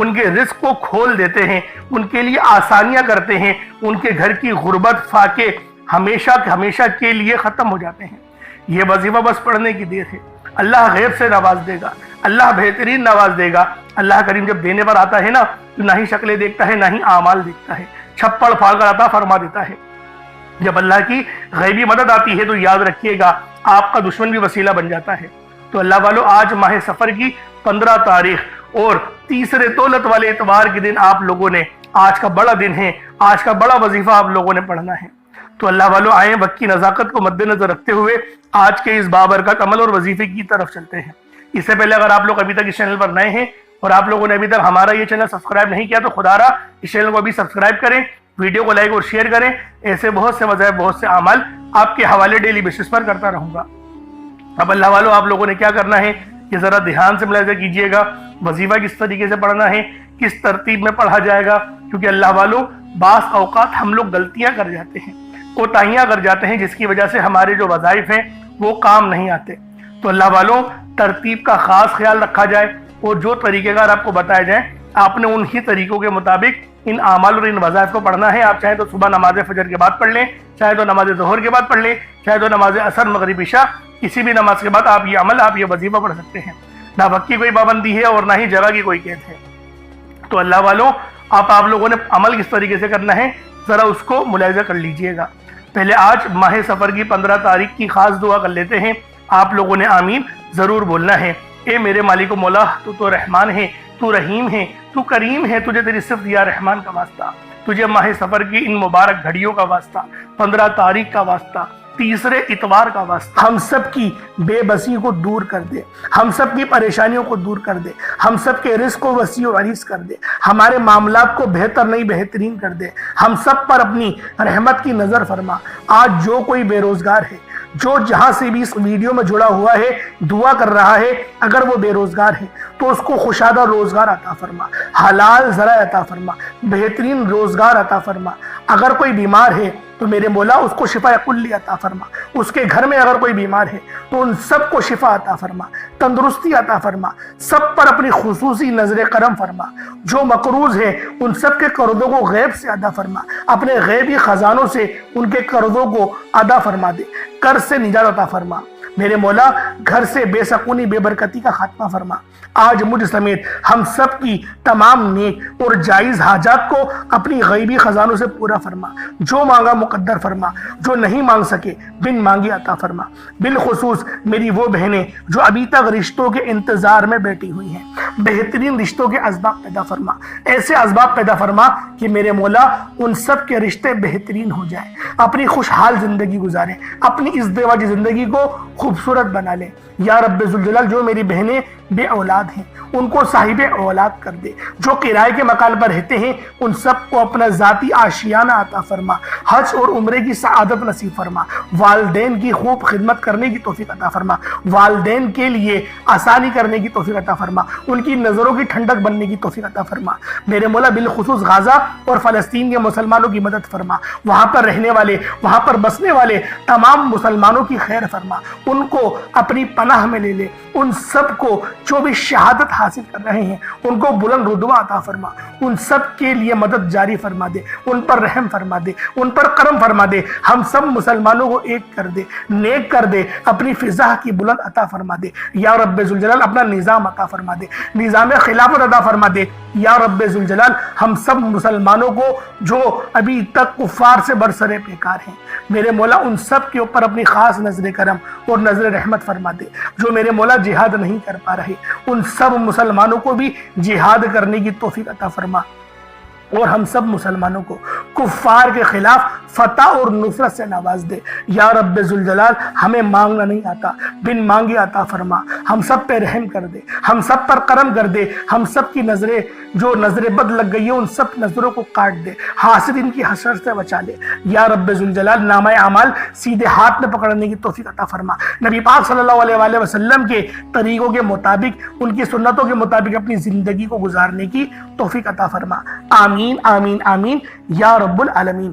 ان کے رزق کو کھول دیتے ہیں، ان کے لیے آسانیاں کرتے ہیں، ان کے گھر کی غربت فاقے ہمیشہ کے لیے ختم ہو جاتے ہیں۔ یہ وظیفہ بس پڑھنے کی دیر ہے، اللہ غیب سے نواز دے گا، اللہ بہترین نواز دے گا۔ اللہ کریم جب دینے پر آتا ہے نا تو نہ ہی شکلیں دیکھتا ہے نہ ہی اعمال دیکھتا ہے، چھپڑ پھاڑ کر عطا فرما دیتا ہے۔ جب اللہ کی غیبی مدد آتی ہے تو یاد رکھیے گا آپ کا دشمن بھی وسیلہ بن جاتا ہے۔ تو اللہ والو، آج ماہ سفر کی 15 تاریخ اور تیسرے دولت والے اتوار کے دن آپ لوگوں نے، آج کا بڑا دن ہے، آج کا بڑا وظیفہ آپ لوگوں نے پڑھنا ہے۔ تو اللہ والو آئیں وقت کی نزاکت کو مد نظر رکھتے ہوئے آج کے اس بابرکت عمل اور وظیفے کی طرف چلتے ہیں۔ اس سے پہلے اگر آپ لوگ ابھی تک اس چینل پر نئے ہیں اور آپ لوگوں نے ابھی تک ہمارا یہ چینل سبسکرائب نہیں کیا تو خدا رہا اس چینل کو ابھی سبسکرائب کریں، ویڈیو کو لائک اور شیئر کریں۔ ایسے بہت سے وظائف، بہت سے اعمال آپ کے حوالے ڈیلی بیسس پر کرتا رہوں گا۔ اب اللہ والو آپ لوگوں نے کیا کرنا ہے یہ ذرا دھیان سے ملاحظہ کیجئے گا۔ وظیفہ کس طریقے سے پڑھنا ہے، کس ترتیب میں پڑھا جائے گا، کیونکہ اللہ والو بعض اوقات ہم لوگ غلطیاں کر جاتے ہیں، کوتاہیاں کر جاتے ہیں، جس کی وجہ سے ہمارے جو وظائف ہیں وہ کام نہیں آتے۔ تو اللہ والوں ترتیب کا خاص خیال رکھا جائے اور جو طریقہ کار آپ کو بتائے جائیں آپ نے انہی طریقوں کے مطابق ان اعمال اور ان وظائف کو پڑھنا ہے۔ آپ چاہے تو صبح نماز فجر کے بعد پڑھ لیں، چاہے تو نماز ظہر کے بعد پڑھ لیں، چاہے تو نماز عصر مغرب عشاء، کسی بھی نماز کے بعد آپ یہ عمل، آپ یہ وظیفہ پڑھ سکتے ہیں۔ نہ وقت کی کوئی پابندی ہے اور نہ ہی جگہ کی کوئی قید ہے۔ تو اللہ والوں آپ لوگوں نے عمل کس طریقے سے کرنا ہے ذرا اس کو ملاحظہ کر لیجئے گا۔ پہلے آج ماہ سفر کی 15 تاریخ کی خاص دعا کر لیتے ہیں۔ آپ لوگوں نے آمین ضرور بولنا ہے۔ اے میرے مالک و مولا، تو رحمان ہے، تو رحیم ہے، تو کریم ہے، تجھے تیری صفت یا رحمان کا واسطہ، تجھے ماہ سفر کی ان مبارک گھڑیوں کا واسطہ، 15 تاریخ کا واسطہ، تیسرے اتوار کا واسطہ، ہم سب کی بے بسی کو دور کر دے، ہم سب کی پریشانیوں کو دور کر دے، ہم سب کے رزق کو وسیع و عریض کر دے، ہمارے معاملات کو بہتر نہیں بہترین کر دے، ہم سب پر اپنی رحمت کی نظر فرما۔ آج جو کوئی بے روزگار ہے، جو جہاں سے بھی اس ویڈیو میں جڑا ہوا ہے دعا کر رہا ہے، اگر وہ بے روزگار ہے تو اس کو خوشادہ روزگار عطا فرما، حلال ذرائع عطا فرما، بہترین روزگار عطا فرما۔ اگر کوئی بیمار ہے تو میرے مولا اس کو شفا کلی عطا فرما، اس کے گھر میں اگر کوئی بیمار ہے تو ان سب کو شفا عطا فرما، تندرستی عطا فرما، سب پر اپنی خصوصی نظر کرم فرما۔ جو مقروض ہیں ان سب کے قرضوں کو غیب سے ادا فرما، اپنے غیبی خزانوں سے ان کے قرضوں کو ادا فرما دے، قرض سے نجات عطا فرما۔ میرے مولا گھر سے بے سکونی بے برکتی کا خاتمہ فرما۔ آج مجھ سمیت ہم سب کی تمام نیک اور جائز حاجات کو اپنی غیبی خزانوں سے پورا فرما، جو مانگا مقدر فرما، جو نہیں مانگ سکے بن مانگی عطا فرما۔ بالخصوص میری وہ بہنیں جو ابھی تک رشتوں کے انتظار میں بیٹھی ہوئی ہیں، بہترین رشتوں کے اسباب پیدا فرما، ایسے اسباب پیدا فرما کہ میرے مولا ان سب کے رشتے بہترین ہو جائیں، اپنی خوشحال زندگی گزاریں، اپنی ازدواجی زندگی کو خوبصورت بنا لیں۔ یا رب ذوالجلال جو میری بہنیں بے اولاد ہیں ان کو صاحب اولاد کر دے، جو کرائے کے مکان پر رہتے ہیں ان سب کو اپنا ذاتی آشیانہ عطا فرما، حج اور عمرے کی سعادت نصیب فرما، والدین کی خوب خدمت کرنے کی توفیق عطا فرما، والدین کے لیے آسانی کرنے کی توفیق عطا فرما، ان کی نظروں کی ٹھنڈک بننے کی توفیق عطا فرما۔ میرے مولا بالخصوص غزہ اور فلسطین کے مسلمانوں کی مدد فرما، وہاں پر رہنے والے، وہاں پر بسنے والے تمام مسلمانوں کی خیر فرما، ان کو اپنی پناہ میں لے لے، ان سب کو جو بھی شہادت حاصل کر رہے ہیں ان کو بلند رتبہ عطا فرما، ان سب کے لیے مدد جاری فرما دے، ان پر رحم فرما دے، ان پر کرم فرما دے، ہم سب مسلمانوں کو ایک کر دے، نیک کر دے، اپنی فضا کی بلند عطا فرما دے۔ یا رب ذوالجلال اپنا نظام عطا فرما دے، نظام خلافت عطا فرما دے۔ یا رب ذوالجلال ہم سب مسلمانوں کو جو ابھی تک کفار سے برسرے پیکار ہیں میرے مولا ان سب کے اوپر اپنی خاص نظر کرم اور نظر رحمت فرما دے۔ جو میرے مولا جہاد نہیں کر پا رہے ان سب مسلمانوں کو بھی جہاد کرنے کی توفیق عطا فرما، اور ہم سب مسلمانوں کو کفار کے خلاف فتح اور نصرت سے نواز دے۔ یا رب ذوالجلال ہمیں مانگنا نہیں آتا، بن مانگے عطا فرما، ہم سب پہ رحم کر دے، ہم سب پر کرم کر دے، ہم سب کی نظریں جو نظر بد لگ گئی ہیں ان سب نظروں کو کاٹ دے، حاسدین کی حسرت سے بچا لے۔ یا رب ذوالجلال نامہ اعمال سیدھے ہاتھ میں پکڑنے کی توفیق عطا فرما، نبی پاک صلی اللہ علیہ وآلہ وسلم کے طریقوں کے مطابق، ان کی سنتوں کے مطابق اپنی زندگی کو گزارنے کی توفیق عطا فرما۔ آمین آمین آمین یا رب العالمین۔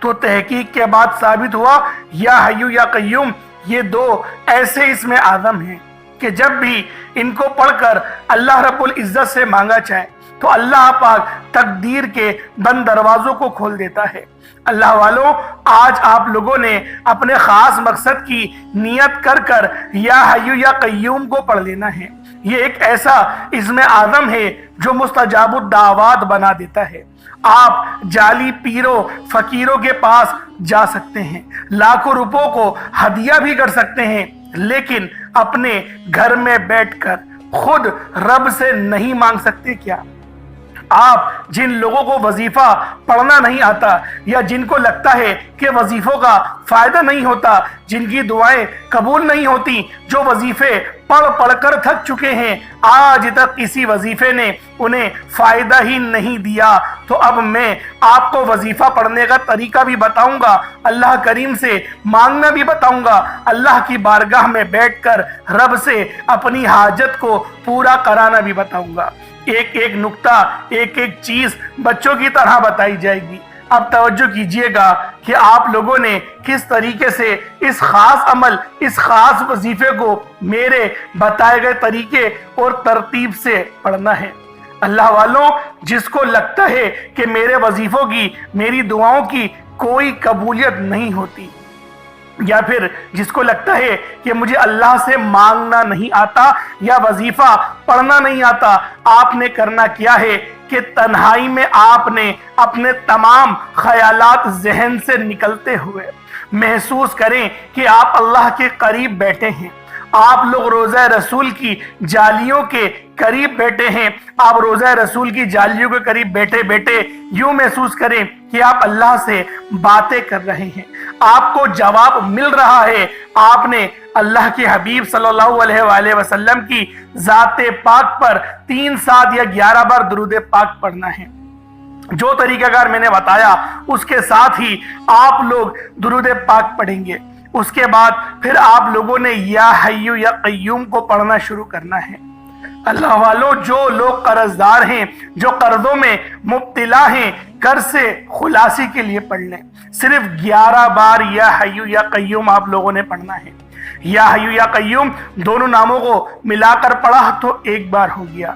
تو تحقیق کے بعد ثابت ہوا یا حیو یا قیوم یہ دو ایسے اسم اعظم ہیں کہ جب بھی ان کو پڑھ کر اللہ رب العزت سے مانگا جائے تو اللہ پاک تقدیر کے بند دروازوں کو کھول دیتا ہے۔ اللہ والوں، آج آپ لوگوں نے اپنے خاص مقصد کی نیت کر کر یا حیو یا قیوم کو پڑھ لینا ہے۔ یہ ایک ایسا اسم اعظم ہے جو مستجاب الدعوات بنا دیتا ہے۔ آپ جعلی پیروں فقیروں کے پاس جا سکتے ہیں، لاکھوں روپوں کو ہدیہ بھی کر سکتے ہیں، لیکن اپنے گھر میں بیٹھ کر خود رب سے نہیں مانگ سکتے کیا؟ آپ جن لوگوں کو وظیفہ پڑھنا نہیں آتا یا جن کو لگتا ہے کہ وظیفوں کا فائدہ نہیں ہوتا، جن کی دعائیں قبول نہیں ہوتی، جو وظیفے پڑھ پڑھ کر تھک چکے ہیں، آج تک کسی وظیفے نے انہیں فائدہ ہی نہیں دیا، تو اب میں آپ کو وظیفہ پڑھنے کا طریقہ بھی بتاؤں گا، اللہ کریم سے مانگنا بھی بتاؤں گا، اللہ کی بارگاہ میں بیٹھ کر رب سے اپنی حاجت کو پورا کرانا بھی بتاؤں گا۔ ایک ایک نکتہ، ایک ایک چیز بچوں کی طرح بتائی جائے گی۔ اب توجہ کیجئے گا کہ آپ لوگوں نے کس طریقے سے اس خاص عمل، اس خاص وظیفے کو میرے بتائے گئے طریقے اور ترتیب سے پڑھنا ہے۔ اللہ والوں، جس کو لگتا ہے کہ میرے وظیفوں کی، میری دعاؤں کی کوئی قبولیت نہیں ہوتی، یا پھر جس کو لگتا ہے کہ مجھے اللہ سے مانگنا نہیں آتا یا وظیفہ پڑھنا نہیں آتا، آپ نے کرنا کیا ہے کہ تنہائی میں آپ نے اپنے تمام خیالات ذہن سے نکلتے ہوئے محسوس کریں کہ آپ اللہ کے قریب بیٹھے ہیں، آپ لوگ روضہ رسول کی جالیوں کے قریب بیٹھے ہیں، آپ روضہ رسول کی جالیوں کے قریب بیٹھے بیٹھے یوں محسوس کریں کہ آپ اللہ سے باتیں کر رہے ہیں، آپ کو جواب مل رہا ہے۔ آپ نے اللہ کے حبیب صلی اللہ علیہ وآلہ وسلم کی ذات پاک پر 3 7 یا 11 بار درود پاک پڑھنا ہے۔ جو طریقہ کار میں نے بتایا اس کے ساتھ ہی آپ لوگ درود پاک پڑھیں گے۔ اس کے بعد پھر آپ لوگوں نے یا حیو یا قیوم کو پڑھنا شروع کرنا ہے۔ اللہ والوں، جو لوگ قرض دار ہیں، جو قرضوں میں مبتلا ہیں، قرض سے خلاصی کے لیے پڑھ لیں۔ صرف 11 بار یا حیو یا قیوم آپ لوگوں نے پڑھنا ہے۔ یا حیو یا قیوم دونوں ناموں کو ملا کر پڑھا تو 1 بار ہو گیا،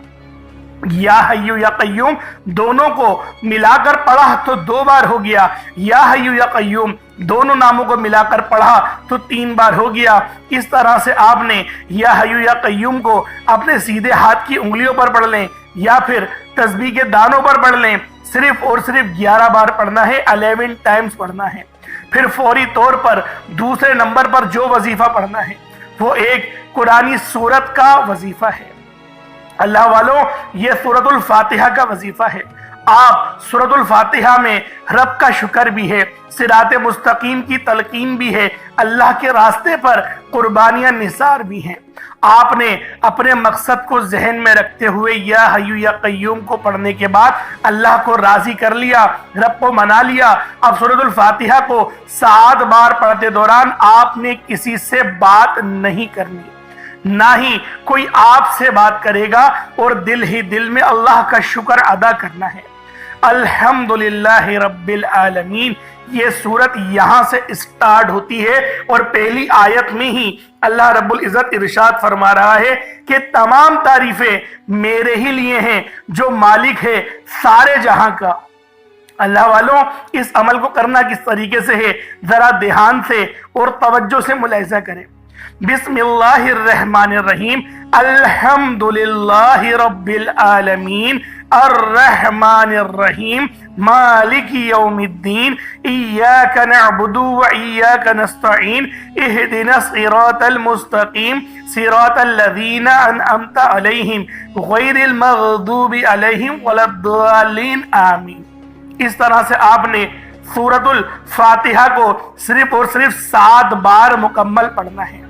یا حیو یا قیوم دونوں کو ملا کر پڑھا تو 2 بار ہو گیا، یا حیو یا قیوم دونوں ناموں کو ملا کر پڑھا تو 3 بار ہو گیا۔ اس طرح سے آپ نے یا حیو یا قیوم کو اپنے سیدھے ہاتھ کی انگلیوں پر پڑھ لیں یا پھر تسبیح کے دانوں پر پڑھ لیں، صرف اور صرف 11 بار پڑھنا ہے، 11 ٹائمز پڑھنا ہے۔ پھر فوری طور پر دوسرے نمبر پر جو وظیفہ پڑھنا ہے وہ ایک قرآنی سورت کا وظیفہ ہے۔ اللہ والوں، یہ سورۃ الفاتحہ کا وظیفہ ہے۔ آپ سورۃ الفاتحہ میں رب کا شکر بھی ہے، صراط مستقیم کی تلقین بھی ہے، اللہ کے راستے پر قربانیاں نثار بھی ہیں۔ آپ نے اپنے مقصد کو ذہن میں رکھتے ہوئے یا حیو یا قیوم کو پڑھنے کے بعد اللہ کو راضی کر لیا، رب کو منا لیا۔ اب سورۃ الفاتحہ کو 7 بار پڑھتے دوران آپ نے کسی سے بات نہیں کرنی، نہ ہی کوئی آپ سے بات کرے گا، اور دل ہی دل میں اللہ کا شکر ادا کرنا ہے۔ الحمدللہ رب العالمین، یہ سورت یہاں سے اسٹارٹ ہوتی ہے اور پہلی آیت میں ہی اللہ رب العزت ارشاد فرما رہا ہے کہ تمام تعریفیں میرے ہی لیے ہیں جو مالک ہے سارے جہاں کا۔ اللہ والوں، اس عمل کو کرنا کس طریقے سے ہے ذرا دھیان سے اور توجہ سے ملاحظہ کریں۔ بسم اللہ الرحمن الرحیم، الحمدللہ رب العالمین الرحمن الرحیم مالک یوم الدین ایاک نعبد و ایاک نستعین اہدنا الصراط المستقیم صراط الذین انعمت علیہم غیر المغضوب علیہم ولا الضالین آمین۔ اس طرح سے آپ نے سورۃ الفاتحہ کو صرف اور صرف 7 بار مکمل پڑھنا ہے۔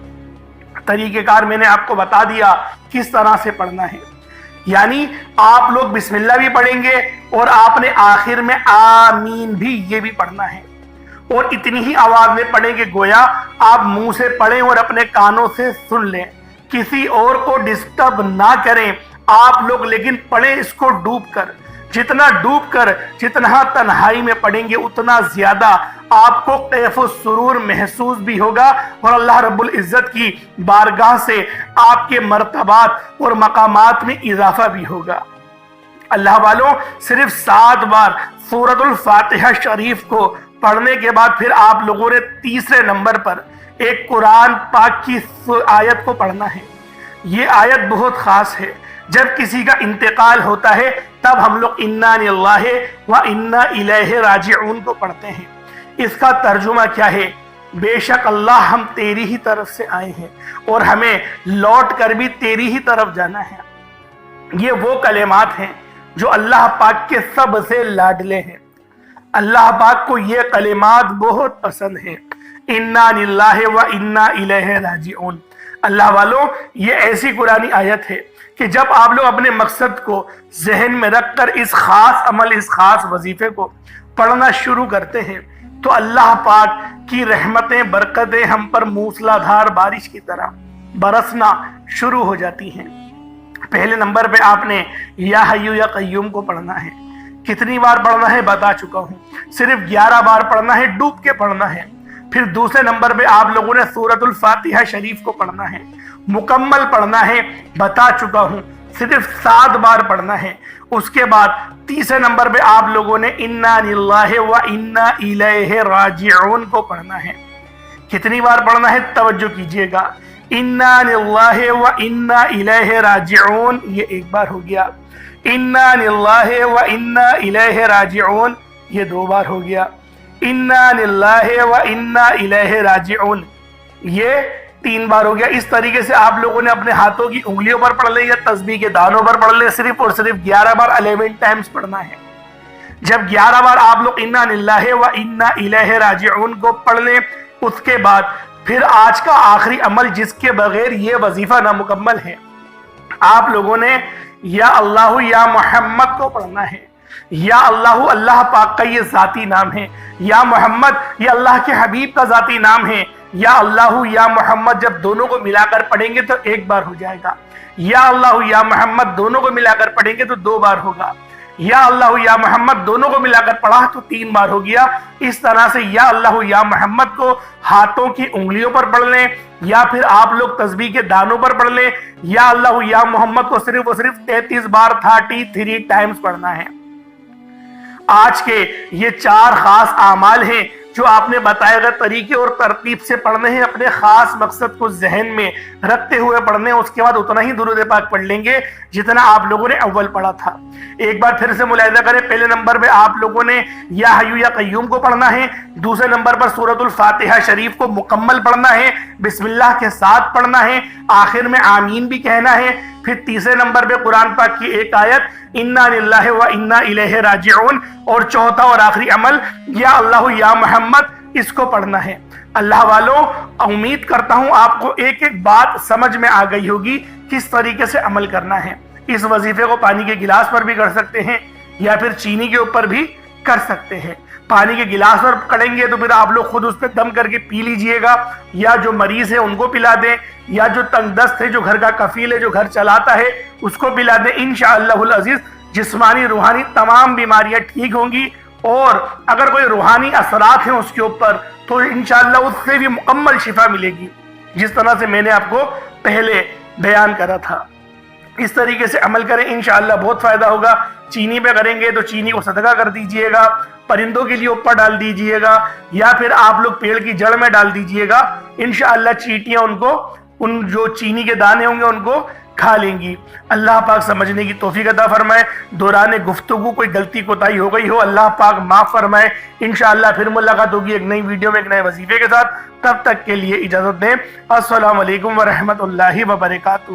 طریقہ کار میں نے آپ کو بتا دیا کس طرح سے پڑھنا ہے، یعنی آپ لوگ بسم اللہ بھی پڑھیں گے اور آپ نے آخر میں آمین بھی یہ بھی پڑھنا ہے، اور اتنی ہی آواز میں پڑھیں کہ گویا آپ منہ سے پڑھیں اور اپنے کانوں سے سن لیں، کسی اور کو ڈسٹرب نہ کریں آپ لوگ، لیکن پڑھیں اس کو ڈوب کر۔ جتنا ڈوب کر، جتنا تنہائی میں پڑھیں گے اتنا زیادہ آپ کو کیف و سرور محسوس بھی ہوگا اور اللہ رب العزت کی بارگاہ سے آپ کے مرتبات اور مقامات میں اضافہ بھی ہوگا۔ اللہ والوں، صرف 7 بار سورۃ الفاتحہ شریف کو پڑھنے کے بعد پھر آپ لوگوں نے تیسرے نمبر پر ایک قرآن پاک کی آیت کو پڑھنا ہے۔ یہ آیت بہت خاص ہے۔ جب کسی کا انتقال ہوتا ہے تب ہم لوگ انا للہ و انا الیہ راجعون کو پڑھتے ہیں۔ اس کا ترجمہ کیا ہے؟ بے شک اللہ ہم تیری ہی طرف سے آئے ہیں اور ہمیں لوٹ کر بھی تیری ہی طرف جانا ہے۔ یہ وہ کلمات ہیں جو اللہ پاک کے سب سے لاڈلے ہیں۔ اللہ پاک کو یہ کلمات بہت پسند ہیں۔ انا للہ و انا الیہ راجعون۔ اللہ والوں، یہ ایسی قرآنی آیت ہے کہ جب آپ لوگ اپنے مقصد کو ذہن میں رکھ کر اس خاص عمل، اس خاص وظیفے کو پڑھنا شروع کرتے ہیں تو اللہ پاک کی رحمتیں، برکتیں ہم پر موسلا دھار بارش کی طرح برسنا شروع ہو جاتی ہیں۔ پہلے نمبر پہ آپ نے یا حیو یا قیوم کو پڑھنا ہے۔ کتنی بار پڑھنا ہے بتا چکا ہوں، صرف 11 بار پڑھنا ہے، ڈوب کے پڑھنا ہے۔ پھر دوسرے نمبر پہ آپ لوگوں نے سورۃ الفاتحہ شریف کو پڑھنا ہے، مکمل پڑھنا ہے، بتا چکا ہوں، صرف 7 بار پڑھنا ہے۔ اس کے بعد تیسرے نمبر پہ آپ لوگوں نے انا للہ و انا الیہ راجعون کو پڑھنا ہے۔ کتنی بار پڑھنا ہے توجہ کیجئے گا۔ انا للہ و انا الیہ راجعون، یہ 1 بار ہو گیا۔ انا للہ و انا الیہ راجعون، یہ 2 بار ہو گیا۔ انا للہ و انا الیہ راجعون، یہ 3 بار ہو گیا۔ اس طریقے سے آپ لوگوں نے اپنے ہاتھوں کی انگلیوں پر پڑھ لے یا تسبیح کے دانوں پر پڑھ لے، صرف اور صرف 11 بار 11 ٹائمز پڑھنا ہے۔ جب 11 بار آپ لوگ انا للہ و انا الیہ راجعون کو پڑھ لیں، اس کے بعد پھر آج کا آخری عمل جس کے بغیر یہ وظیفہ نامکمل ہے، آپ لوگوں نے یا اللہ یا محمد کو پڑھنا ہے۔ یا اللہ، اللہ پاک کا یہ ذاتی نام ہے۔ یا محمد، یہ اللہ کے حبیب کا ذاتی نام ہے۔ یا اللہ یا محمد جب دونوں کو ملا کر پڑھیں گے تو 1 بار ہو جائے گا۔ یا اللہ یا محمد دونوں کو ملا کر پڑھیں گے تو 2 بار ہوگا۔ یا اللہ یا محمد دونوں کو ملا کر پڑھا تو 3 بار ہو گیا۔ اس طرح سے یا اللہ یا محمد کو ہاتھوں کی انگلیوں پر پڑھ لیں یا پھر آپ لوگ تسبیح کے دانوں پر پڑھ لیں۔ یا اللہ یا محمد کو صرف اور صرف 33 بار 33 ٹائمز پڑھنا ہے۔ آج کے یہ 4 خاص اعمال ہیں جو آپ نے بتائے گئے طریقے اور ترتیب سے پڑھنے ہیں، اپنے خاص مقصد کو ذہن میں رکھتے ہوئے پڑھنے ہیں۔ اس کے بعد اتنا ہی درود پاک پڑھ لیں گے جتنا آپ لوگوں نے اول پڑھا تھا۔ ایک بار پھر سے ملاحظہ کریں، پہلے نمبر پہ آپ لوگوں نے یا حیو یا قیوم کو پڑھنا ہے، دوسرے نمبر پر سورۃ الفاتحہ شریف کو مکمل پڑھنا ہے، بسم اللہ کے ساتھ پڑھنا ہے، آخر میں آمین بھی کہنا ہے۔ پھر تیسرے نمبر پہ قرآن پاک کی ایک آیت انا للہ و انا الیہ راجعون، اور چوتھا اور آخری عمل یا اللہ یا محمد، اس کو پڑھنا ہے۔ اللہ والوں، امید کرتا ہوں آپ کو ایک ایک بات سمجھ میں آ گئی ہوگی کس طریقے سے عمل کرنا ہے۔ اس وظیفے کو پانی کے گلاس پر بھی کر سکتے ہیں یا پھر چینی کے اوپر بھی کر سکتے ہیں۔ پانی کے گلاس پر کریں گے تو پھر آپ لوگ خود اس پہ دم کر کے پی لیجئے گا، یا جو مریض ہے ان کو پلا دیں، یا جو تنگ دست ہے، جو گھر کا کفیل ہے، جو گھر چلاتا ہے، اس کو پلا دیں۔ انشاءاللہ العزیز جسمانی روحانی تمام بیماریاں ٹھیک ہوں گی، اور اگر کوئی روحانی اثرات ہیں اس کے اوپر تو انشاءاللہ اس سے بھی مکمل شفا ملے گی، جس طرح سے میں نے آپ کو پہلے بیان کرا تھا۔ اس طریقے سے عمل کریں، انشاءاللہ بہت فائدہ ہوگا۔ چینی پہ کریں گے تو چینی کو صدقہ کر دیجئے گا، پرندوں کے لیے اوپر ڈال دیجئے گا، یا پھر آپ لوگ پیڑ کی جڑ میں ڈال دیجئے گا۔ انشاءاللہ چیٹیاں ان جو چینی کے دانے ہوں گے ان کو کھا لیں گی۔ اللہ پاک سمجھنے کی توفیق عطا فرمائے۔ دوران گفتگو کوئی غلطی کوتاہی ہو گئی ہو، اللہ پاک معاف فرمائے۔ انشاءاللہ پھر ملاقات ہوگی ایک نئی ویڈیو میں ایک نئے وظیفے کے ساتھ۔ تب تک کے لیے اجازت دیں۔ السلام علیکم ورحمۃ اللہ وبرکاتہ۔